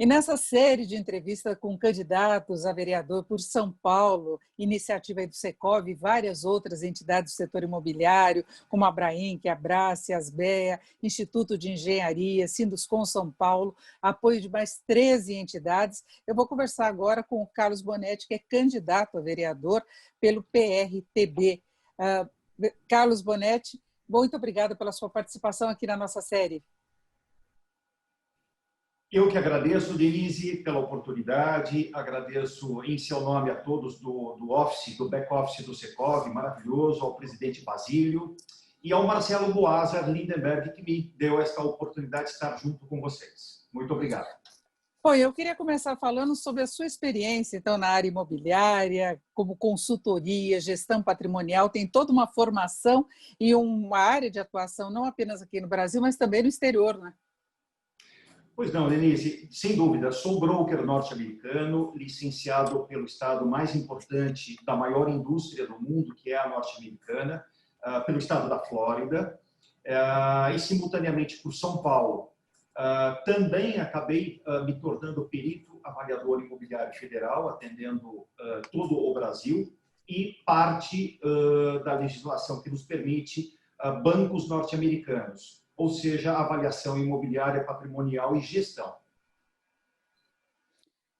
E nessa série de entrevistas com candidatos a vereador por São Paulo, iniciativa aí do Secov e várias outras entidades do setor imobiliário, como a Abrainc, a Abrace, a Asbea, Instituto de Engenharia, Sinduscon São Paulo, apoio de mais 13 entidades, eu vou conversar agora com o Carlos Bonetti, que é candidato a vereador pelo PRTB. Carlos Bonetti, muito obrigada pela sua participação aqui na nossa série. Eu que agradeço, Denise, pela oportunidade, agradeço em seu nome a todos do office, do back-office do Secov, maravilhoso, ao presidente Basílio e ao Marcelo Boazar Lindenberg, que me deu esta oportunidade de estar junto com vocês. Muito obrigado. Bom, eu queria começar falando sobre a sua experiência, então, na área imobiliária, como consultoria, gestão patrimonial, tem toda uma formação e uma área de atuação, não apenas aqui no Brasil, mas também no exterior, né? Pois não, Denise, sem dúvida, sou broker norte-americano, licenciado pelo estado mais importante da maior indústria do mundo, que é a norte-americana, pelo estado da Flórida, e simultaneamente por São Paulo. Também acabei me tornando perito avaliador imobiliário federal, atendendo todo o Brasil, e parte da legislação que nos permite bancos norte-americanos, ou seja, avaliação imobiliária, patrimonial e gestão.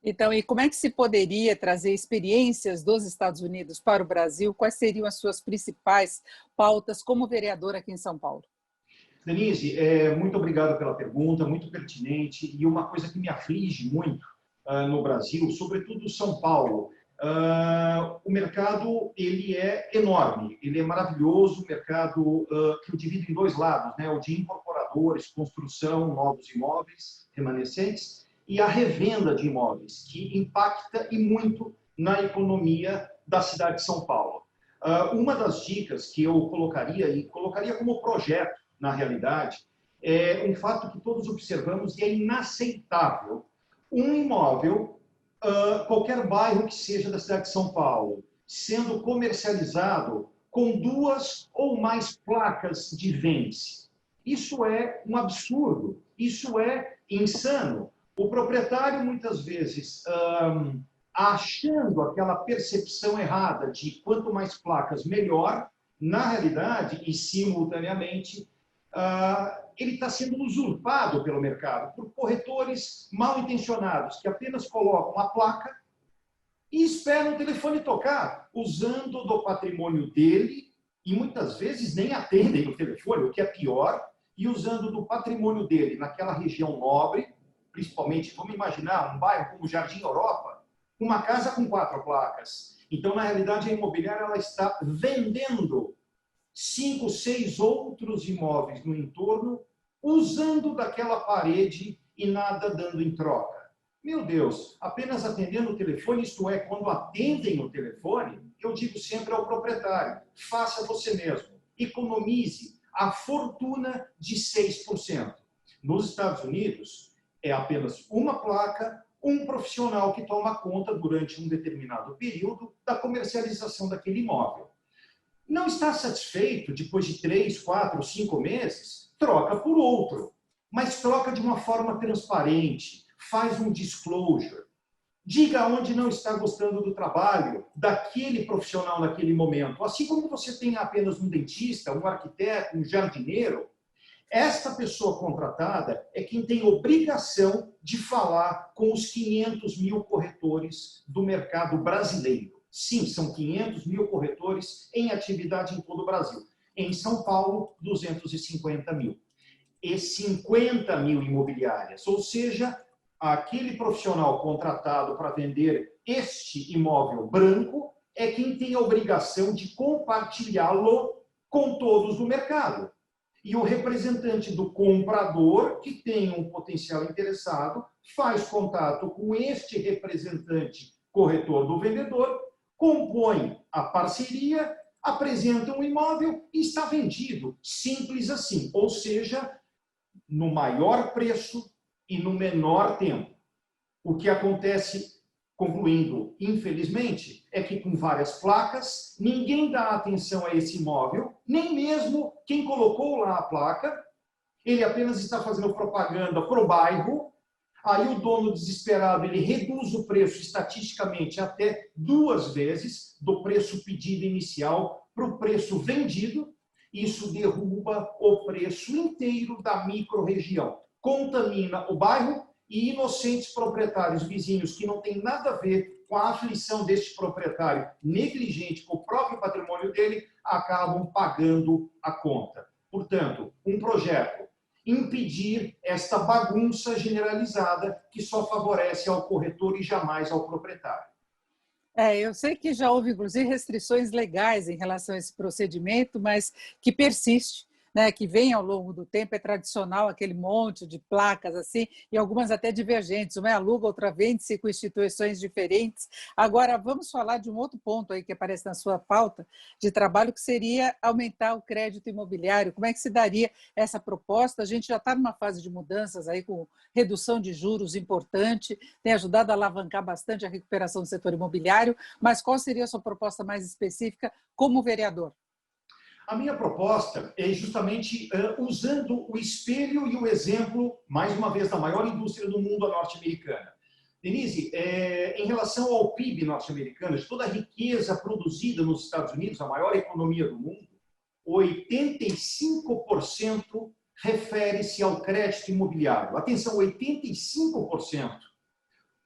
Então, e como é que se poderia trazer experiências dos Estados Unidos para o Brasil? Quais seriam as suas principais pautas como vereador aqui em São Paulo? Denise, muito obrigado pela pergunta, muito pertinente, e uma coisa que me aflige muito no Brasil, sobretudo São Paulo, o mercado ele é enorme, ele é maravilhoso, o mercado que eu divido em dois lados, né? O de incorporadores, construção, novos imóveis remanescentes, e a revenda de imóveis, que impacta e muito na economia da cidade de São Paulo. Uma das dicas que eu colocaria, e colocaria como projeto, na realidade, é um fato que todos observamos e é inaceitável. Um imóvel, qualquer bairro que seja da cidade de São Paulo, sendo comercializado com 2 ou mais placas de vende-se. Isso é um absurdo, isso é insano. O proprietário, muitas vezes, achando aquela percepção errada de quanto mais placas, melhor, na realidade, e simultaneamente, ele está sendo usurpado pelo mercado por corretores mal intencionados que apenas colocam a placa e esperam o telefone tocar, usando do patrimônio dele e muitas vezes nem atendem o telefone, o que é pior, e usando do patrimônio dele naquela região nobre, principalmente, vamos imaginar, um bairro como Jardim Europa, uma casa com 4 placas. Então, na realidade, a imobiliária ela está vendendo 5, 6 outros imóveis no entorno, usando daquela parede e nada dando em troca. Meu Deus, apenas atendendo o telefone, isto é, quando atendem o telefone, eu digo sempre ao proprietário, faça você mesmo, economize a fortuna de 6%. Nos Estados Unidos, é apenas uma placa, um profissional que toma conta durante um determinado período da comercialização daquele imóvel. Não está satisfeito, depois de 3, 4, 5 meses, troca por outro. Mas troca de uma forma transparente, faz um disclosure. Diga onde não está gostando do trabalho daquele profissional naquele momento. Assim como você tem apenas um dentista, um arquiteto, um jardineiro, esta pessoa contratada é quem tem obrigação de falar com os 500 mil corretores do mercado brasileiro. Sim, são 500 mil corretores em atividade em todo o Brasil. Em São Paulo, 250 mil. E 50 mil imobiliárias, ou seja, aquele profissional contratado para vender este imóvel branco é quem tem a obrigação de compartilhá-lo com todos do mercado. E o representante do comprador, que tem um potencial interessado, faz contato com este representante corretor do vendedor, compõe a parceria, apresenta um imóvel e está vendido. Simples assim. Ou seja, no maior preço e no menor tempo. O que acontece, concluindo, infelizmente, é que com várias placas, ninguém dá atenção a esse imóvel, nem mesmo quem colocou lá a placa, ele apenas está fazendo propaganda para o bairro, Aí o dono desesperado, ele reduz o preço estatisticamente até 2 vezes do preço pedido inicial para o preço vendido. Isso derruba o preço inteiro da micro-região, contamina o bairro e inocentes proprietários vizinhos que não têm nada a ver com a aflição deste proprietário negligente com o próprio patrimônio dele, acabam pagando a conta. Portanto, um projeto: impedir esta bagunça generalizada que só favorece ao corretor e jamais ao proprietário. Eu sei que já houve, inclusive, restrições legais em relação a esse procedimento, mas que persiste, né, que vem ao longo do tempo. É tradicional aquele monte de placas assim, e algumas até divergentes, uma é aluga, outra vende-se com instituições diferentes. Agora, vamos falar de um outro ponto aí que aparece na sua pauta de trabalho, que seria aumentar o crédito imobiliário. Como é que se daria essa proposta? A gente já está numa fase de mudanças aí, com redução de juros importante, tem ajudado a alavancar bastante a recuperação do setor imobiliário, mas qual seria a sua proposta mais específica como vereador? A minha proposta é justamente usando o espelho e o exemplo, mais uma vez, da maior indústria do mundo, a norte-americana. Denise, em relação ao PIB norte-americano, de toda a riqueza produzida nos Estados Unidos, a maior economia do mundo, 85% refere-se ao crédito imobiliário. Atenção, 85%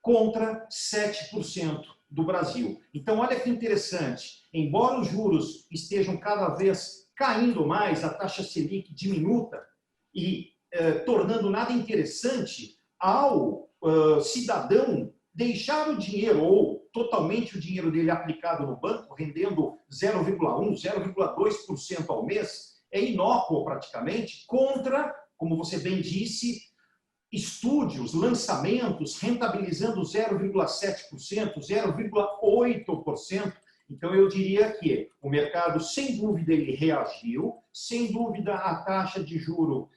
contra 7% do Brasil. Então, olha que interessante. Embora os juros estejam cada vez caindo mais, a taxa Selic diminuta e tornando nada interessante ao cidadão deixar o dinheiro ou totalmente o dinheiro dele aplicado no banco, rendendo 0,1%, 0,2% ao mês, é inócuo praticamente, contra, como você bem disse, estúdios, lançamentos, rentabilizando 0,7%, 0,8%. Então, eu diria que o mercado, sem dúvida, ele reagiu, sem dúvida, a taxa de juro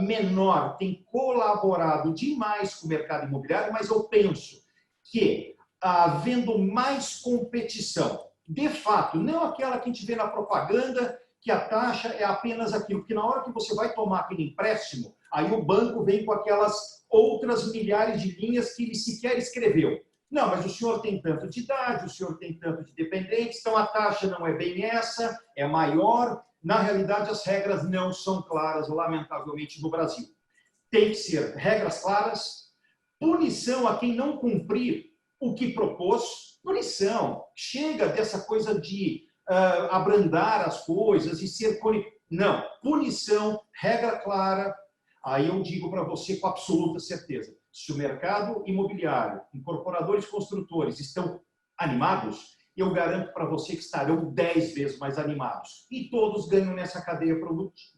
menor tem colaborado demais com o mercado imobiliário, mas eu penso que, havendo mais competição, de fato, não aquela que a gente vê na propaganda, que a taxa é apenas aquilo, porque na hora que você vai tomar aquele empréstimo, aí o banco vem com aquelas outras milhares de linhas que ele sequer escreveu. Não, mas o senhor tem tanto de idade, o senhor tem tanto de dependentes, então a taxa não é bem essa, é maior. Na realidade, as regras não são claras, lamentavelmente, no Brasil. Tem que ser regras claras, punição a quem não cumprir o que propôs, punição. Chega dessa coisa de abrandar as coisas e ser... Não, punição, regra clara. Aí eu digo para você com absoluta certeza, se o mercado imobiliário, incorporadores construtores estão animados, eu garanto para você que estarão 10 vezes mais animados. E todos ganham nessa cadeia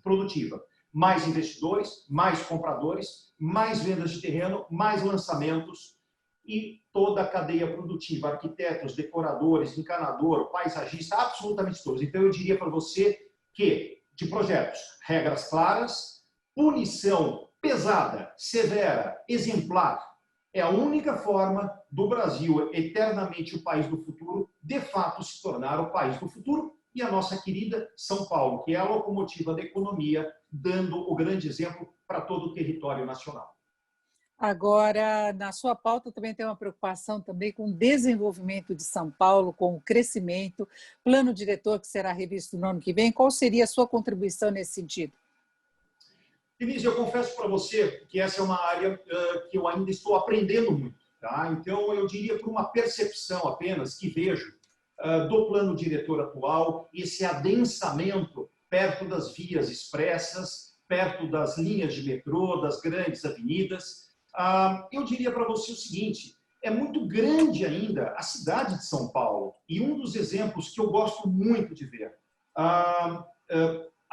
produtiva. Mais investidores, mais compradores, mais vendas de terreno, mais lançamentos e toda a cadeia produtiva, arquitetos, decoradores, encanador, paisagista, absolutamente todos. Então eu diria para você que, de projetos, regras claras, punição pesada, severa, exemplar, é a única forma do Brasil, eternamente o país do futuro, de fato se tornar o país do futuro, e a nossa querida São Paulo, que é a locomotiva da economia, dando o grande exemplo para todo o território nacional. Agora, na sua pauta também tem uma preocupação também com o desenvolvimento de São Paulo, com o crescimento, plano diretor que será revisto no ano que vem. Qual seria a sua contribuição nesse sentido? Denise, eu confesso para você que essa é uma área que eu ainda estou aprendendo muito. Tá? Então, eu diria por uma percepção apenas que vejo do plano diretor atual, esse adensamento perto das vias expressas, perto das linhas de metrô, das grandes avenidas. Eu diria para você o seguinte, é muito grande ainda a cidade de São Paulo. E um dos exemplos que eu gosto muito de ver, a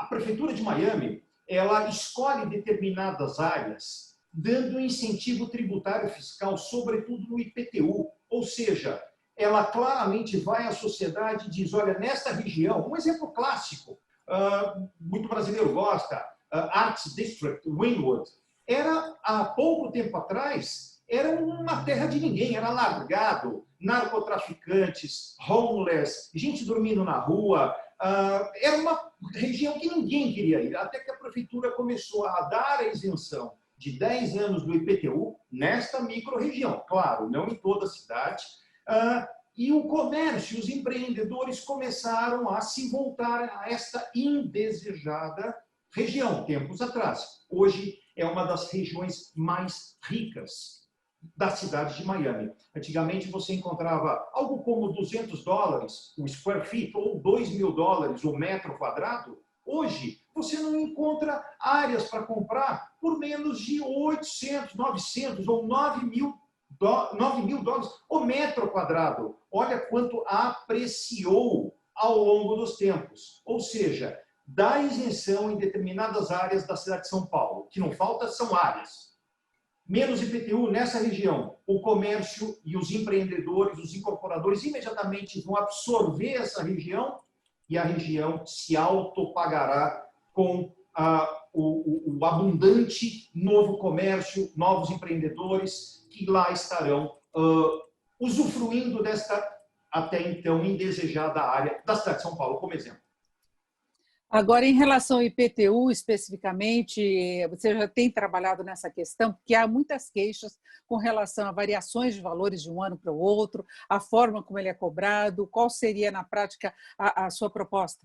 Prefeitura de Miami, ela escolhe determinadas áreas dando incentivo tributário fiscal, sobretudo no IPTU. Ou seja, ela claramente vai à sociedade e diz, olha, nesta região, um exemplo clássico, muito brasileiro gosta, Arts District, Wynwood, era, há pouco tempo atrás, era uma terra de ninguém, era largado, narcotraficantes, homeless, gente dormindo na rua, era uma região que ninguém queria ir, até que a prefeitura começou a dar a isenção de 10 anos do IPTU nesta microrregião. Claro, não em toda a cidade. E o comércio, os empreendedores começaram a se voltar a esta indesejada região, tempos atrás. Hoje é uma das regiões mais ricas da cidade de Miami. Antigamente você encontrava algo como $200 o square feet ou $2.000 o metro quadrado. Hoje você não encontra áreas para comprar por menos de 800, 900 ou $9.000 o metro quadrado. Olha quanto apreciou ao longo dos tempos. Ou seja, dá isenção em determinadas áreas da cidade de São Paulo. O que não falta são áreas. Menos IPTU nessa região. O comércio e os empreendedores, os incorporadores, imediatamente vão absorver essa região e a região se autopagará com o abundante novo comércio, novos empreendedores que lá estarão usufruindo desta, até então, indesejada área da cidade de São Paulo, como exemplo. Agora, em relação ao IPTU, especificamente, você já tem trabalhado nessa questão, porque há muitas queixas com relação a variações de valores de um ano para o outro, a forma como ele é cobrado, qual seria, na prática, a sua proposta?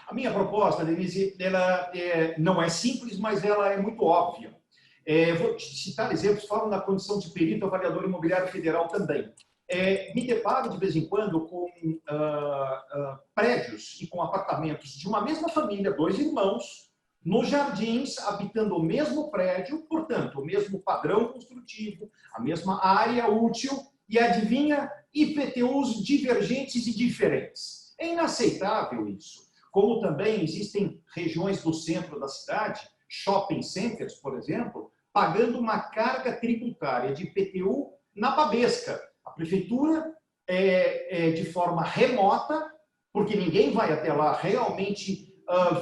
A minha proposta, Denise, ela não é simples, mas ela é muito óbvia. Vou citar exemplos, falo na condição de perito avaliador imobiliário federal também. Me deparo de vez em quando com prédios e com apartamentos de uma mesma família, dois irmãos, nos jardins, habitando o mesmo prédio, portanto, o mesmo padrão construtivo, a mesma área útil, e adivinha, IPTUs divergentes e diferentes. É inaceitável isso. Como também existem regiões do centro da cidade, shopping centers, por exemplo, pagando uma carga tributária de IPTU na babesca. A prefeitura, de forma remota, porque ninguém vai até lá realmente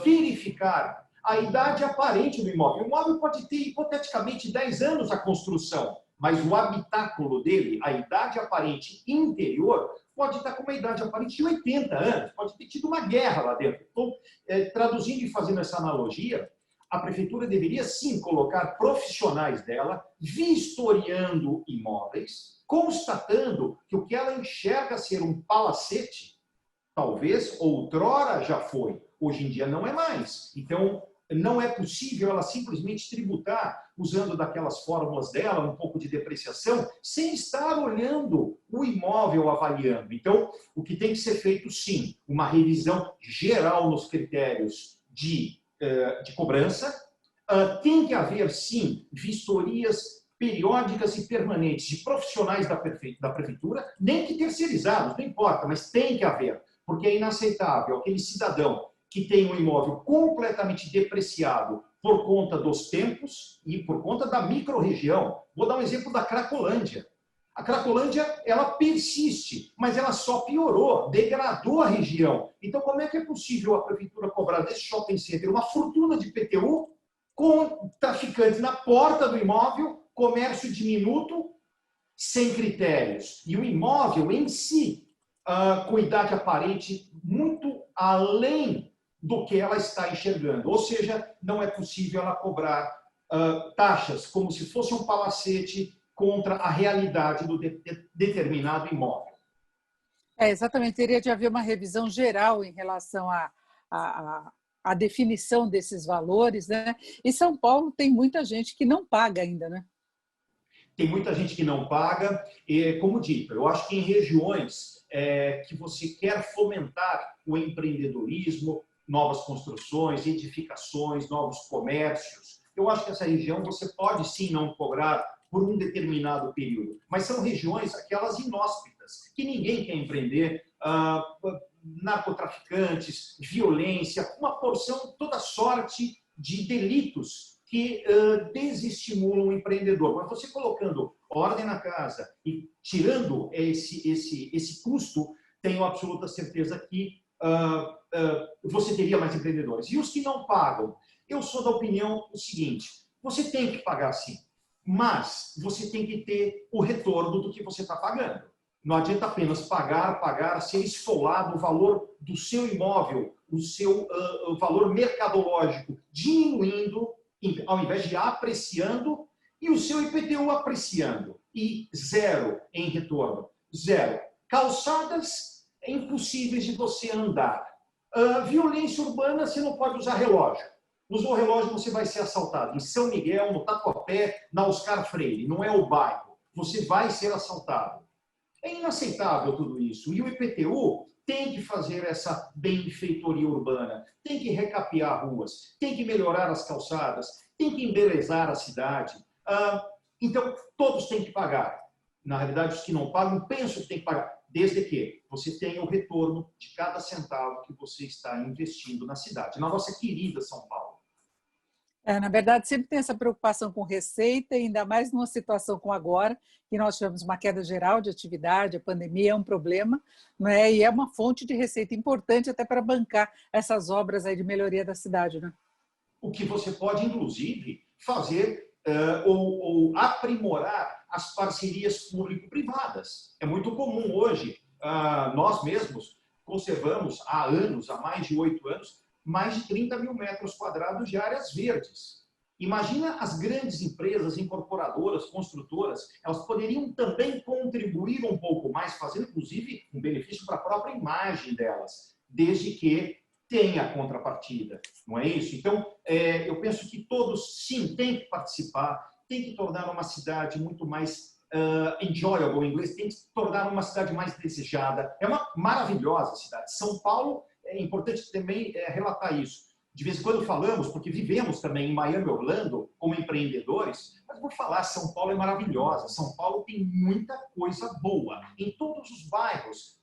verificar a idade aparente do imóvel. O imóvel pode ter, hipoteticamente, 10 anos a construção, mas o habitáculo dele, a idade aparente interior, pode estar com uma idade aparente de 80 anos, pode ter tido uma guerra lá dentro. Então, traduzindo e fazendo essa analogia, a prefeitura deveria sim colocar profissionais dela vistoriando imóveis, constatando que o que ela enxerga ser um palacete, talvez outrora já foi, hoje em dia não é mais. Então, não é possível ela simplesmente tributar usando daquelas fórmulas dela, um pouco de depreciação, sem estar olhando o imóvel, avaliando. Então, o que tem que ser feito, sim, uma revisão geral nos critérios de cobrança. Tem que haver, sim, vistorias periódicas e permanentes de profissionais da prefeitura, nem que terceirizados, não importa, mas tem que haver, porque é inaceitável aquele cidadão que tem um imóvel completamente depreciado por conta dos tempos e por conta da microrregião. Vou dar um exemplo da Cracolândia. A Cracolândia, ela persiste, mas ela só piorou, degradou a região. Então, como é que é possível a prefeitura cobrar desse shopping center uma fortuna de IPTU com traficantes na porta do imóvel, comércio diminuto, sem critérios? E o imóvel em si, com idade aparente muito além do que ela está enxergando. Ou seja, não é possível ela cobrar taxas como se fosse um palacete contra a realidade do determinado imóvel. Exatamente, teria de haver uma revisão geral em relação à definição desses valores, né? E São Paulo tem muita gente que não paga ainda, né? Tem muita gente que não paga, e, como dito, eu acho que em regiões que você quer fomentar o empreendedorismo, novas construções, edificações, novos comércios, eu acho que essa região você pode sim não cobrar por um determinado período, mas são regiões, aquelas inóspitas, que ninguém quer empreender, narcotraficantes, violência, uma porção, toda sorte de delitos que desestimulam o empreendedor. Mas você colocando ordem na casa e tirando esse custo, tenho absoluta certeza que você teria mais empreendedores. E os que não pagam? Eu sou da opinião o seguinte, você tem que pagar sim, mas você tem que ter o retorno do que você está pagando. Não adianta apenas pagar, ser esfolado, o valor do seu imóvel, o seu valor mercadológico diminuindo ao invés de apreciando, e o seu IPTU apreciando, e zero em retorno. Zero. Calçadas impossíveis de você andar. Violência urbana, você não pode usar relógio. Usou relógio, você vai ser assaltado. Em São Miguel, no Tatuapé, na Oscar Freire. Não é o bairro. Você vai ser assaltado. É inaceitável tudo isso. E o IPTU tem que fazer essa benfeitoria urbana, tem que recapear ruas, tem que melhorar as calçadas, tem que embelezar a cidade. Então, todos têm que pagar. Na realidade, os que não pagam, pensam que têm que pagar, desde que você tenha o retorno de cada centavo que você está investindo na cidade, na nossa querida São Paulo. Na verdade, sempre tem essa preocupação com receita, ainda mais numa situação como agora, que nós tivemos uma queda geral de atividade, a pandemia é um problema, né? E é uma fonte de receita importante até para bancar essas obras aí de melhoria da cidade. Né? O que você pode, inclusive, fazer ou aprimorar as parcerias público-privadas. É muito comum hoje, nós mesmos conservamos há anos, há mais de 8 anos, mais de 30 mil metros quadrados de áreas verdes. Imagina as grandes empresas incorporadoras, construtoras, elas poderiam também contribuir um pouco mais, fazendo inclusive um benefício para a própria imagem delas, desde que tenha contrapartida, não é isso? Então, eu penso que todos, sim, têm que participar, têm que tornar uma cidade muito mais enjoyable, em inglês, tem que tornar uma cidade mais desejada. É uma maravilhosa cidade. São Paulo, é importante também relatar isso. De vez em quando falamos, porque vivemos também em Miami, Orlando, como empreendedores, mas vou falar, São Paulo é maravilhosa. São Paulo tem muita coisa boa. Em todos os bairros,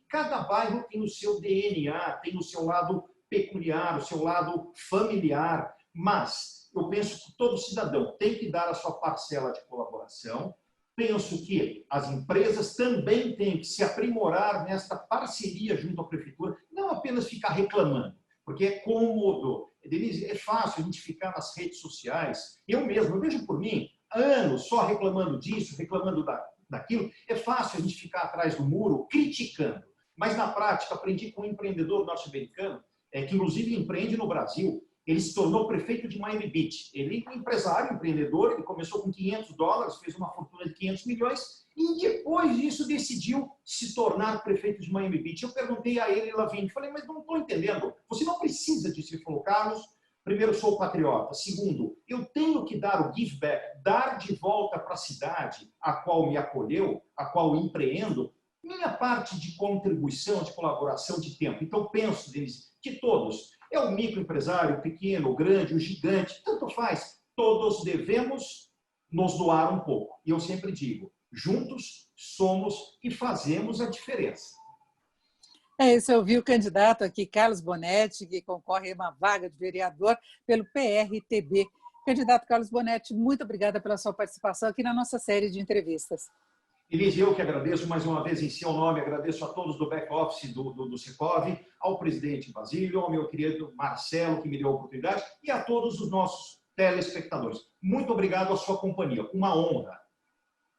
cada bairro tem o seu DNA, tem o seu lado peculiar, o seu lado familiar, mas eu penso que todo cidadão tem que dar a sua parcela de colaboração. Penso que as empresas também têm que se aprimorar nesta parceria junto à prefeitura, não apenas ficar reclamando, porque é cômodo. Denise, é fácil a gente ficar nas redes sociais. Eu mesmo, eu vejo por mim, anos só reclamando disso, reclamando daquilo. É fácil a gente ficar atrás do muro criticando. Mas, na prática, aprendi com um empreendedor norte-americano, que inclusive empreende no Brasil. Ele se tornou prefeito de Miami Beach. Ele é empresário, empreendedor, ele começou com $500, fez uma fortuna de 500 milhões e depois disso decidiu se tornar prefeito de Miami Beach. Eu perguntei a ele, Lavigne, falei, mas não estou entendendo. Você não precisa disso. Ele falou, Carlos, primeiro, sou patriota. Segundo, eu tenho que dar o give back, dar de volta para a cidade a qual me acolheu, a qual empreendo, minha parte de contribuição, de colaboração, de tempo. Então, penso, Denise, que todos, é o microempresário, o pequeno, o grande, o gigante, tanto faz, todos devemos nos doar um pouco. E eu sempre digo, juntos somos e fazemos a diferença. Isso, eu vi o candidato aqui, Carlos Bonetti, que concorre a uma vaga de vereador pelo PRTB. Candidato Carlos Bonetti, muito obrigada pela sua participação aqui na nossa série de entrevistas. Elise, eu que agradeço mais uma vez em seu nome, agradeço a todos do back-office do Secov, ao presidente Basílio, ao meu querido Marcelo, que me deu a oportunidade, e a todos os nossos telespectadores. Muito obrigado à sua companhia, uma honra.